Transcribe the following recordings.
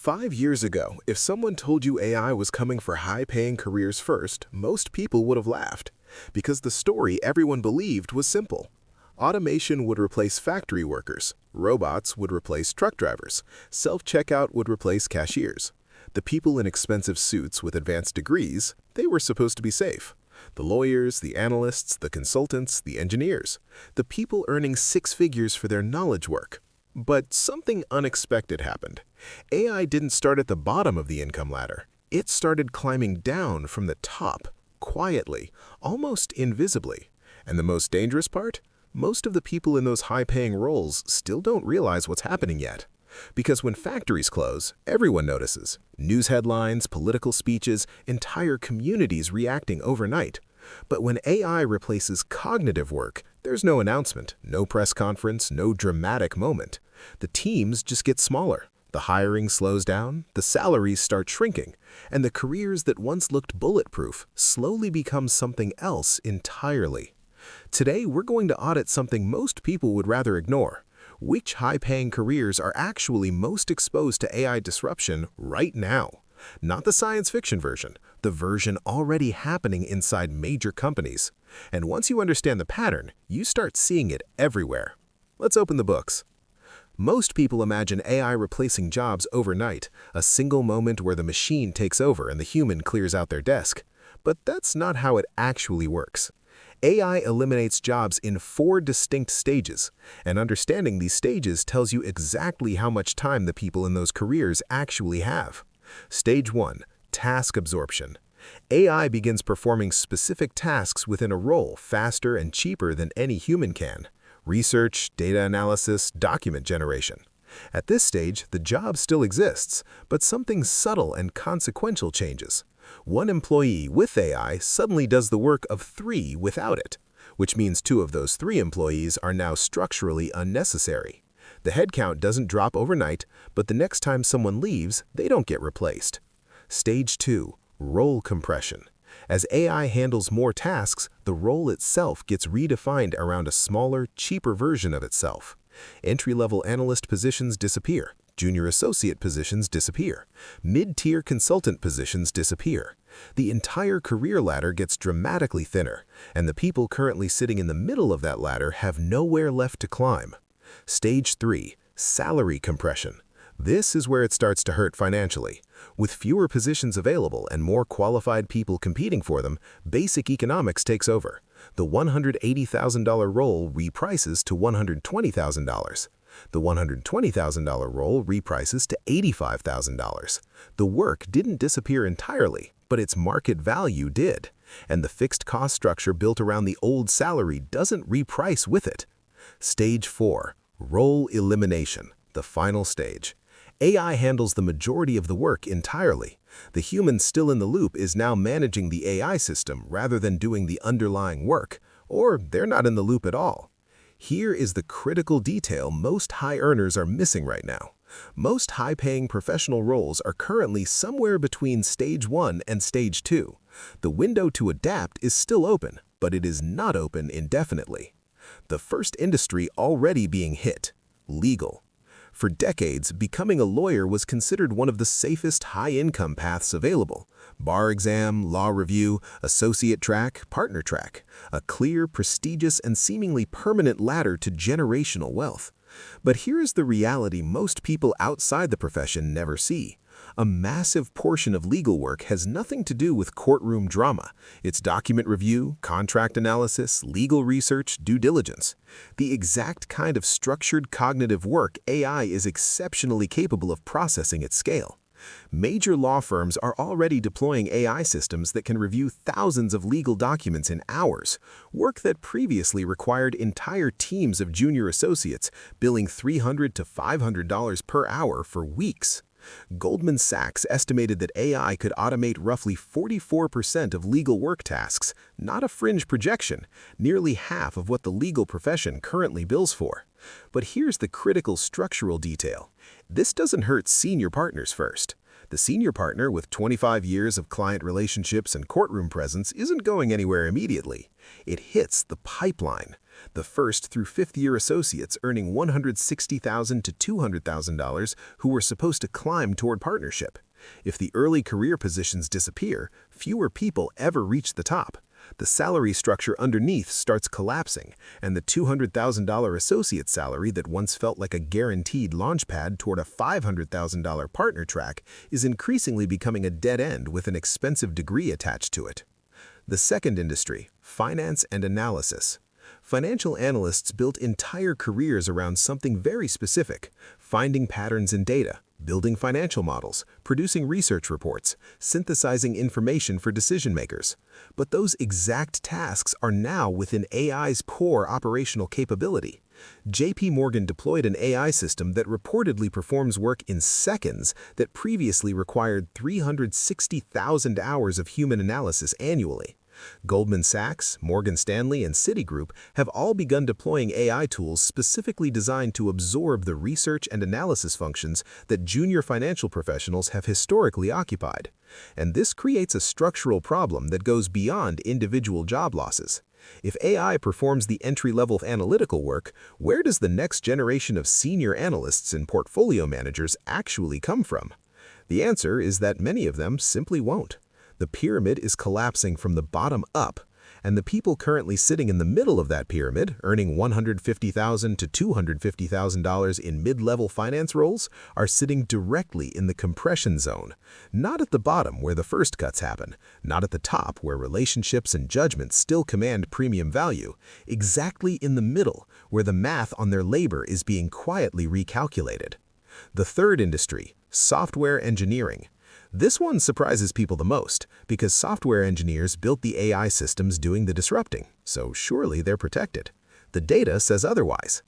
5 years ago, if someone told you AI was coming for high-paying careers first, most people would have laughed. Because the story everyone believed was simple. Automation would replace factory workers, robots would replace truck drivers, self-checkout would replace cashiers. The people in expensive suits with advanced degrees, they were supposed to be safe. The lawyers, the analysts, the consultants, the engineers. The people earning six figures for their knowledge work. But something unexpected happened. AI didn't start at the bottom of the income ladder. It started climbing down from the top, quietly, almost invisibly. And the most dangerous part? Most of the people in those high-paying roles still don't realize what's happening yet. Because when factories close, everyone notices. News headlines, political speeches, entire communities reacting overnight. But when AI replaces cognitive work, there's no announcement, no press conference, no dramatic moment. The teams just get smaller. The hiring slows down, the salaries start shrinking, and the careers that once looked bulletproof slowly become something else entirely. Today, we're going to audit something most people would rather ignore. Which high-paying careers are actually most exposed to AI disruption right now? Not the science fiction version, the version already happening inside major companies. And once you understand the pattern, you start seeing it everywhere. Let's open the books. Most people imagine AI replacing jobs overnight, a single moment where the machine takes over and the human clears out their desk. But that's not how it actually works. AI eliminates jobs in 4 distinct stages, and understanding these stages tells you exactly how much time the people in those careers actually have. Stage 1. Task absorption. AI begins performing specific tasks within a role faster and cheaper than any human can. Research, data analysis, document generation. At this stage, the job still exists, but something subtle and consequential changes. One employee with AI suddenly does the work of 3 without it, which means 2 of those 3 employees are now structurally unnecessary. The headcount doesn't drop overnight, but the next time someone leaves, they don't get replaced. Stage 2. Role compression. As AI handles more tasks, the role itself gets redefined around a smaller, cheaper version of itself. Entry-level analyst positions disappear. Junior associate positions disappear. Mid-tier consultant positions disappear. The entire career ladder gets dramatically thinner, and the people currently sitting in the middle of that ladder have nowhere left to climb. Stage 3. Salary compression. This is where it starts to hurt financially. With fewer positions available and more qualified people competing for them, basic economics takes over. The $180,000 role reprices to $120,000. The $120,000 role reprices to $85,000. The work didn't disappear entirely, but its market value did. And the fixed cost structure built around the old salary doesn't reprice with it. Stage 4. Role elimination, the final stage. AI handles the majority of the work entirely. The human still in the loop is now managing the AI system rather than doing the underlying work, or they're not in the loop at all. Here is the critical detail most high earners are missing right now. Most high-paying professional roles are currently somewhere between stage 1 and stage 2. The window to adapt is still open, but it is not open indefinitely. The first industry already being hit: legal. For decades, becoming a lawyer was considered one of the safest high-income paths available. Bar exam, law review, associate track, partner track. A clear, prestigious, and seemingly permanent ladder to generational wealth. But here is the reality most people outside the profession never see. A massive portion of legal work has nothing to do with courtroom drama. It's document review, contract analysis, legal research, due diligence. The exact kind of structured cognitive work AI is exceptionally capable of processing at scale. Major law firms are already deploying AI systems that can review thousands of legal documents in hours, work that previously required entire teams of junior associates billing $300 to $500 per hour for weeks. Goldman Sachs estimated that AI could automate roughly 44% of legal work tasks, not a fringe projection, nearly half of what the legal profession currently bills for. But here's the critical structural detail. This doesn't hurt senior partners first. The senior partner with 25 years of client relationships and courtroom presence isn't going anywhere immediately. It hits the pipeline. The first through fifth-year associates earning $160,000 to $200,000 who were supposed to climb toward partnership. If the early career positions disappear, fewer people ever reach the top. The salary structure underneath starts collapsing, and the $200,000 associate salary that once felt like a guaranteed launchpad toward a $500,000 partner track is increasingly becoming a dead end with an expensive degree attached to it. The second industry, finance and analysis. Financial analysts built entire careers around something very specific: finding patterns in data, building financial models, producing research reports, synthesizing information for decision makers. But those exact tasks are now within AI's core operational capability. JPMorgan deployed an AI system that reportedly performs work in seconds that previously required 360,000 hours of human analysis annually. Goldman Sachs, Morgan Stanley, and Citigroup have all begun deploying AI tools specifically designed to absorb the research and analysis functions that junior financial professionals have historically occupied. And this creates a structural problem that goes beyond individual job losses. If AI performs the entry-level analytical work, where does the next generation of senior analysts and portfolio managers actually come from? The answer is that many of them simply won't. The pyramid is collapsing from the bottom up, and the people currently sitting in the middle of that pyramid, earning $150,000 to $250,000 in mid-level finance roles, are sitting directly in the compression zone. Not at the bottom where the first cuts happen, not at the top where relationships and judgments still command premium value, exactly in the middle where the math on their labor is being quietly recalculated. The third industry, software engineering. This one surprises people the most because software engineers built the AI systems doing the disrupting, so surely they're protected. The data says otherwise.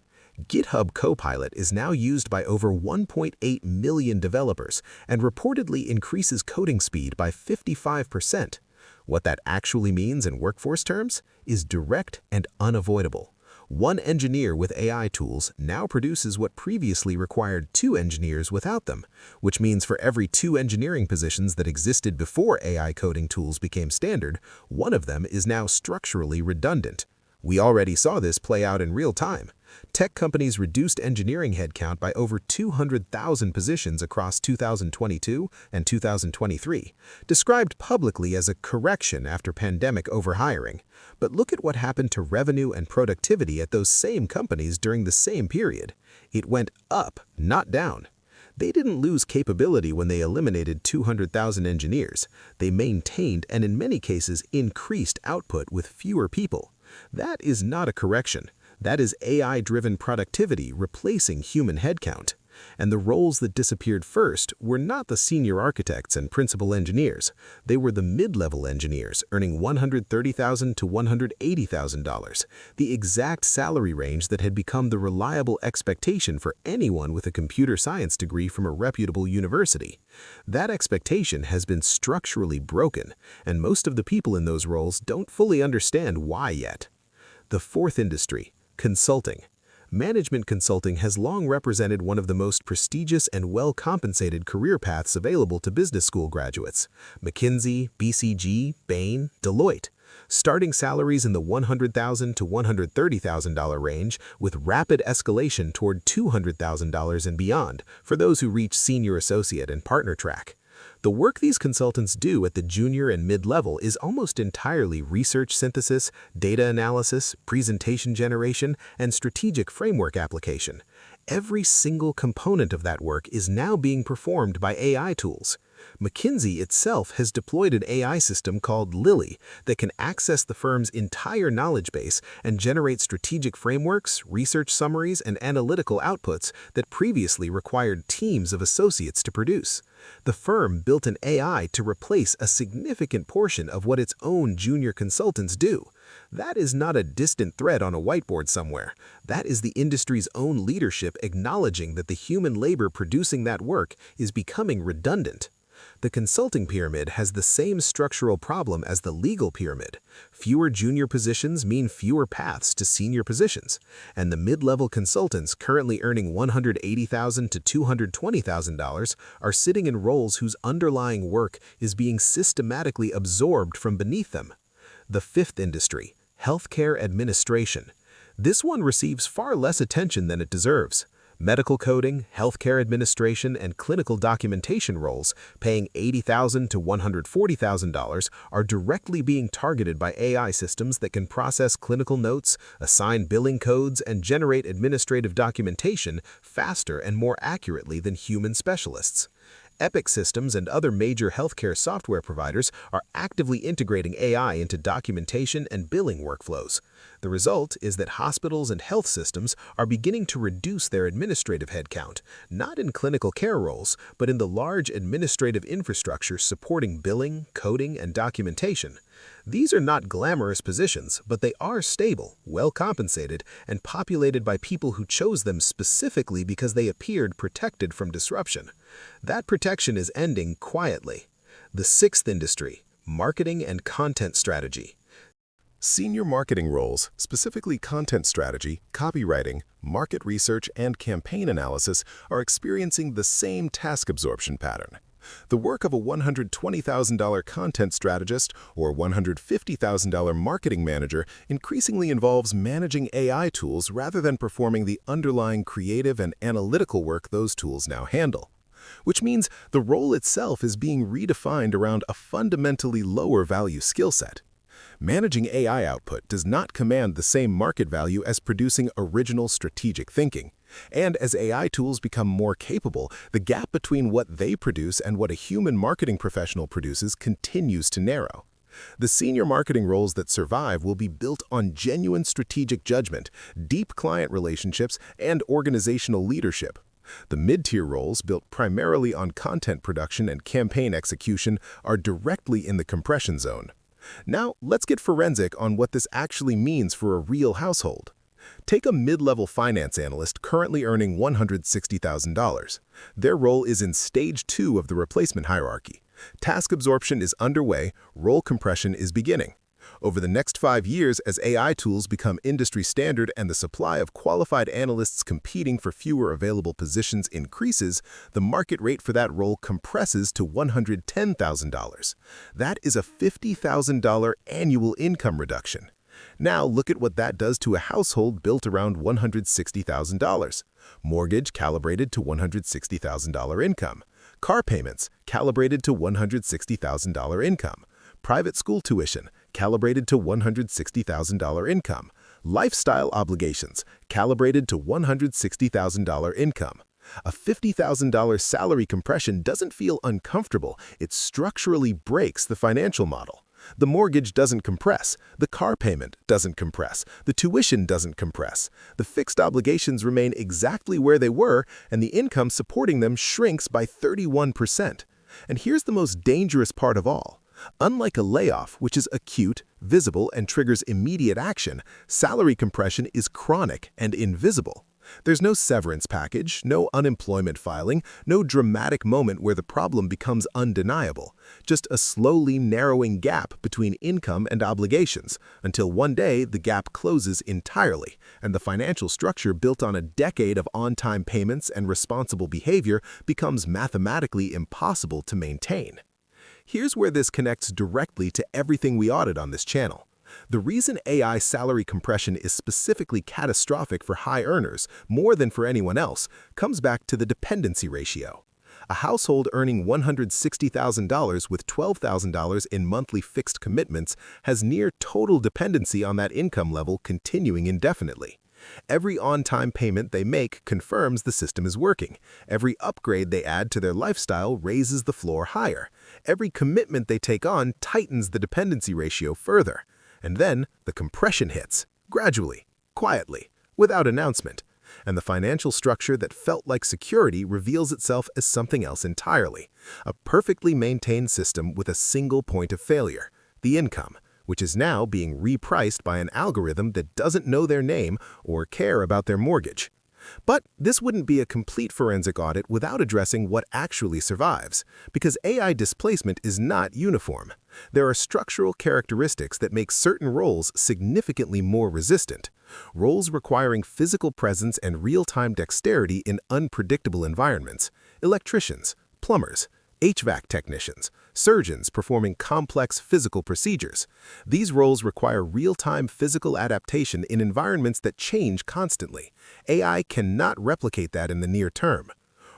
GitHub Copilot is now used by over 1.8 million developers and reportedly increases coding speed by 55%. What that actually means in workforce terms is direct and unavoidable. One engineer with AI tools now produces what previously required 2 engineers without them, which means for every 2 engineering positions that existed before AI coding tools became standard, one of them is now structurally redundant. We already saw this play out in real time. Tech companies reduced engineering headcount by over 200,000 positions across 2022 and 2023, described publicly as a correction after pandemic overhiring. But look at what happened to revenue and productivity at those same companies during the same period. It went up, not down. They didn't lose capability when they eliminated 200,000 engineers. They maintained and in many cases increased output with fewer people. That is not a correction. That is AI-driven productivity replacing human headcount. And the roles that disappeared first were not the senior architects and principal engineers. They were the mid-level engineers earning $130,000 to $180,000, the exact salary range that had become the reliable expectation for anyone with a computer science degree from a reputable university. That expectation has been structurally broken, and most of the people in those roles don't fully understand why yet. The fourth industry, consulting. Management consulting has long represented one of the most prestigious and well-compensated career paths available to business school graduates. McKinsey, BCG, Bain, Deloitte. Starting salaries in the $100,000 to $130,000 range with rapid escalation toward $200,000 and beyond for those who reach senior associate and partner track. The work these consultants do at the junior and mid-level is almost entirely research synthesis, data analysis, presentation generation, and strategic framework application. Every single component of that work is now being performed by AI tools. McKinsey itself has deployed an AI system called Lily that can access the firm's entire knowledge base and generate strategic frameworks, research summaries, and analytical outputs that previously required teams of associates to produce. The firm built an AI to replace a significant portion of what its own junior consultants do. That is not a distant threat on a whiteboard somewhere. That is the industry's own leadership acknowledging that the human labor producing that work is becoming redundant. The consulting pyramid has the same structural problem as the legal pyramid. Fewer junior positions mean fewer paths to senior positions, and the mid-level consultants currently earning $180,000 to $220,000 are sitting in roles whose underlying work is being systematically absorbed from beneath them. The fifth industry, healthcare administration. This one receives far less attention than it deserves. Medical coding, healthcare administration, and clinical documentation roles paying $80,000 to $140,000 are directly being targeted by AI systems that can process clinical notes, assign billing codes, and generate administrative documentation faster and more accurately than human specialists. Epic Systems and other major healthcare software providers are actively integrating AI into documentation and billing workflows. The result is that hospitals and health systems are beginning to reduce their administrative headcount, not in clinical care roles, but in the large administrative infrastructure supporting billing, coding, and documentation. These are not glamorous positions, but they are stable, well-compensated, and populated by people who chose them specifically because they appeared protected from disruption. That protection is ending quietly. The sixth industry, marketing and content strategy. Senior marketing roles, specifically content strategy, copywriting, market research, and campaign analysis, are experiencing the same task absorption pattern. The work of a $120,000 content strategist or $150,000 marketing manager increasingly involves managing AI tools rather than performing the underlying creative and analytical work those tools now handle. Which means the role itself is being redefined around a fundamentally lower value skill set. Managing AI output does not command the same market value as producing original strategic thinking. And as AI tools become more capable, the gap between what they produce and what a human marketing professional produces continues to narrow. The senior marketing roles that survive will be built on genuine strategic judgment, deep client relationships, and organizational leadership. The mid-tier roles, built primarily on content production and campaign execution, are directly in the compression zone. Now, let's get forensic on what this actually means for a real household. Take a mid-level finance analyst currently earning $160,000. Their role is in stage 2 of the replacement hierarchy. Task absorption is underway, role compression is beginning. Over the next 5 years, as AI tools become industry standard and the supply of qualified analysts competing for fewer available positions increases, the market rate for that role compresses to $110,000. That is a $50,000 annual income reduction. Now look at what that does to a household built around $160,000. Mortgage calibrated to $160,000 income. Car payments calibrated to $160,000 income. Private school tuition calibrated to $160,000 income. Lifestyle obligations calibrated to $160,000 income. A $50,000 salary compression doesn't feel uncomfortable, it structurally breaks the financial model. The mortgage doesn't compress, the car payment doesn't compress, the tuition doesn't compress. The fixed obligations remain exactly where they were, and the income supporting them shrinks by 31%. And here's the most dangerous part of all. Unlike a layoff, which is acute, visible, and triggers immediate action, salary compression is chronic and invisible. There's no severance package, no unemployment filing, no dramatic moment where the problem becomes undeniable. Just a slowly narrowing gap between income and obligations, until one day the gap closes entirely, and the financial structure built on a decade of on-time payments and responsible behavior becomes mathematically impossible to maintain. Here's where this connects directly to everything we audit on this channel. The reason AI salary compression is specifically catastrophic for high earners, more than for anyone else, comes back to the dependency ratio. A household earning $160,000 with $12,000 in monthly fixed commitments has near total dependency on that income level continuing indefinitely. Every on-time payment they make confirms the system is working. Every upgrade they add to their lifestyle raises the floor higher. Every commitment they take on tightens the dependency ratio further. And then the compression hits, gradually, quietly, without announcement. And the financial structure that felt like security reveals itself as something else entirely. A perfectly maintained system with a single point of failure, the income, which is now being repriced by an algorithm that doesn't know their name or care about their mortgage. But this wouldn't be a complete forensic audit without addressing what actually survives, because AI displacement is not uniform. There are structural characteristics that make certain roles significantly more resistant. Roles requiring physical presence and real-time dexterity in unpredictable environments. Electricians, plumbers, HVAC technicians, surgeons performing complex physical procedures. These roles require real-time physical adaptation in environments that change constantly. AI cannot replicate that in the near term.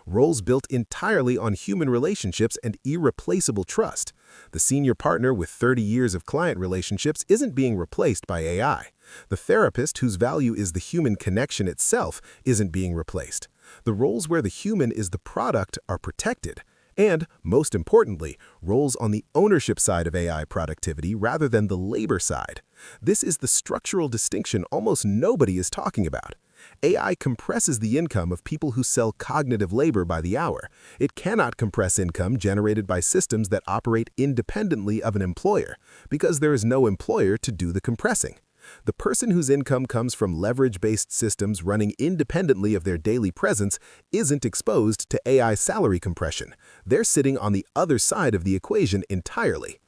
Roles built entirely on human relationships and irreplaceable trust. The senior partner with 30 years of client relationships isn't being replaced by AI. The therapist whose value is the human connection itself isn't being replaced. The roles where the human is the product are protected. And, most importantly, roles on the ownership side of AI productivity rather than the labor side. This is the structural distinction almost nobody is talking about. AI compresses the income of people who sell cognitive labor by the hour. It cannot compress income generated by systems that operate independently of an employer, because there is no employer to do the compressing. The person whose income comes from leverage-based systems running independently of their daily presence isn't exposed to AI salary compression. They're sitting on the other side of the equation entirely.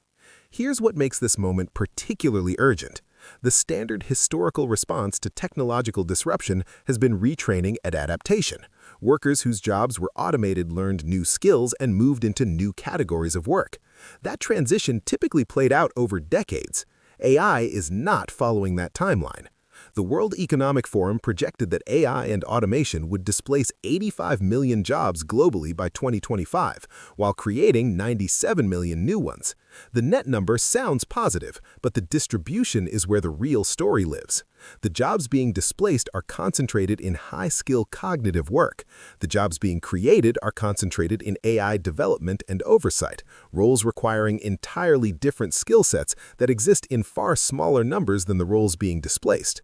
Here's what makes this moment particularly urgent. The standard historical response to technological disruption has been retraining and adaptation. Workers whose jobs were automated learned new skills and moved into new categories of work. That transition typically played out over decades. AI is not following that timeline. The World Economic Forum projected that AI and automation would displace 85 million jobs globally by 2025, while creating 97 million new ones. The net number sounds positive, but the distribution is where the real story lives. The jobs being displaced are concentrated in high-skill cognitive work. The jobs being created are concentrated in AI development and oversight, roles requiring entirely different skill sets that exist in far smaller numbers than the roles being displaced.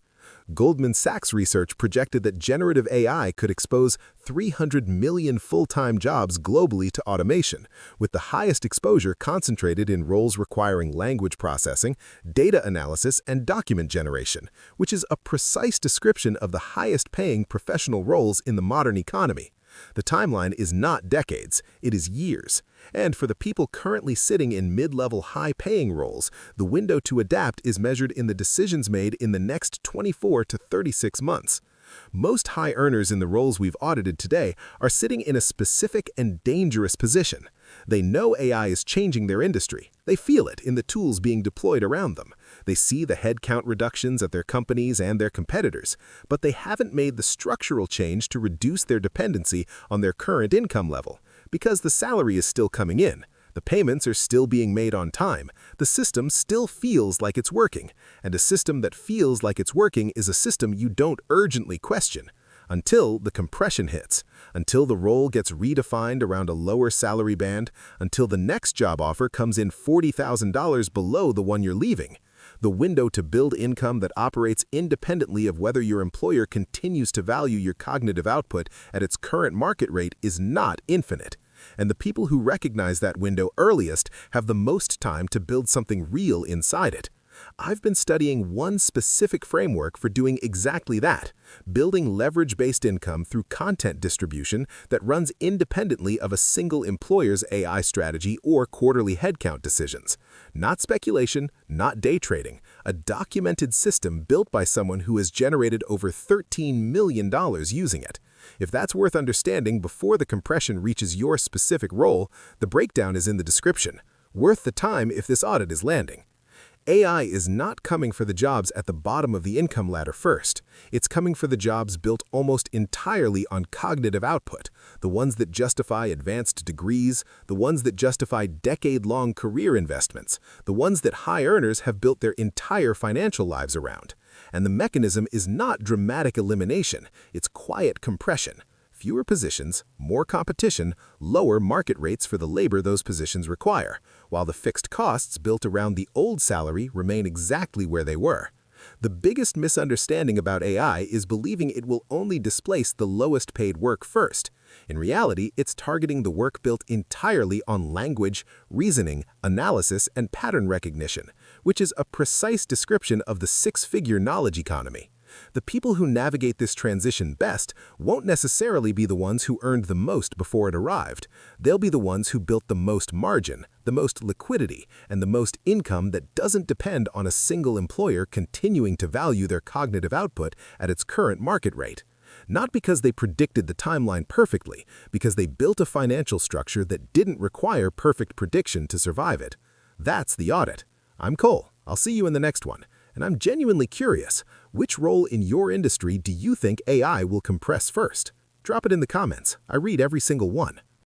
Goldman Sachs research projected that generative AI could expose 300 million full-time jobs globally to automation, with the highest exposure concentrated in roles requiring language processing, data analysis, and document generation, which is a precise description of the highest-paying professional roles in the modern economy. The timeline is not decades, it is years. And for the people currently sitting in mid-level high-paying roles, the window to adapt is measured in the decisions made in the next 24 to 36 months. Most high earners in the roles we've audited today are sitting in a specific and dangerous position. They know AI is changing their industry. They feel it in the tools being deployed around them. They see the headcount reductions at their companies and their competitors, but they haven't made the structural change to reduce their dependency on their current income level. Because the salary is still coming in, the payments are still being made on time, the system still feels like it's working, and a system that feels like it's working is a system you don't urgently question. Until the compression hits, until the role gets redefined around a lower salary band, until the next job offer comes in $40,000 below the one you're leaving. The window to build income that operates independently of whether your employer continues to value your cognitive output at its current market rate is not infinite. And the people who recognize that window earliest have the most time to build something real inside it. I've been studying one specific framework for doing exactly that, building leverage-based income through content distribution that runs independently of a single employer's AI strategy or quarterly headcount decisions. Not speculation, not day trading, a documented system built by someone who has generated over $13 million using it. If that's worth understanding before the compression reaches your specific role, the breakdown is in the description. Worth the time if this audit is landing. AI is not coming for the jobs at the bottom of the income ladder first. It's coming for the jobs built almost entirely on cognitive output, the ones that justify advanced degrees, the ones that justify decade-long career investments, the ones that high earners have built their entire financial lives around. And the mechanism is not dramatic elimination, it's quiet compression. Fewer positions, more competition, lower market rates for the labor those positions require, while the fixed costs built around the old salary remain exactly where they were. The biggest misunderstanding about AI is believing it will only displace the lowest paid work first. In reality, it's targeting the work built entirely on language, reasoning, analysis, and pattern recognition, which is a precise description of the six-figure knowledge economy. The people who navigate this transition best won't necessarily be the ones who earned the most before it arrived. They'll be the ones who built the most margin, the most liquidity, and the most income that doesn't depend on a single employer continuing to value their cognitive output at its current market rate. Not because they predicted the timeline perfectly, because they built a financial structure that didn't require perfect prediction to survive it. That's the audit. I'm Cole. I'll see you in the next one. And I'm genuinely curious, which role in your industry do you think AI will compress first? Drop it in the comments. I read every single one.